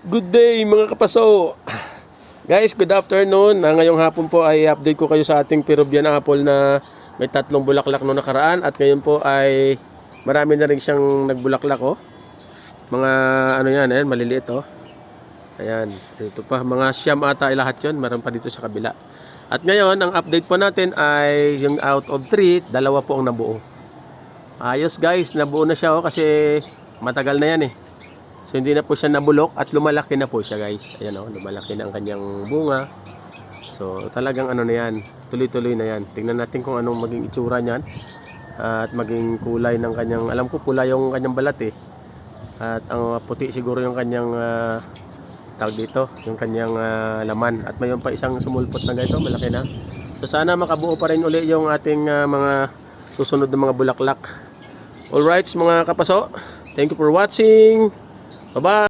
Good day mga kapaso. Guys, good afternoon. Ngayong hapon po ay update ko kayo sa ating Peruvian apple na may 3 bulaklak no nakaraan at ngayon po ay marami na rin siyang nagbulaklak oh. Mga ano yan, ayan, maliliit oh. Ayan, dito pa mga siyam ata ay lahat 'yon, meron pa dito sa kabila. At ngayon, ang update po natin ay yung out of 3, 2 po ang nabuo. Ayos guys, nabuo na siya oh kasi matagal na yan eh. So hindi na po siya nabulok at lumalaki na po siya guys. Ayan o, lumalaki na ang kanyang bunga. So talagang ano na yan, tuloy-tuloy na yan. Tingnan natin kung anong maging itsura niyan. At maging kulay ng kanyang, alam ko pula yung kanyang balat eh. At ang puti siguro yung kanyang tawag dito, yung kanyang laman. At mayroon pa isang sumulpot na ganito, malaki na. So sana makabuo pa rin uli yung ating mga susunod na mga bulaklak. Alright mga kapaso, thank you for watching. Bye-bye!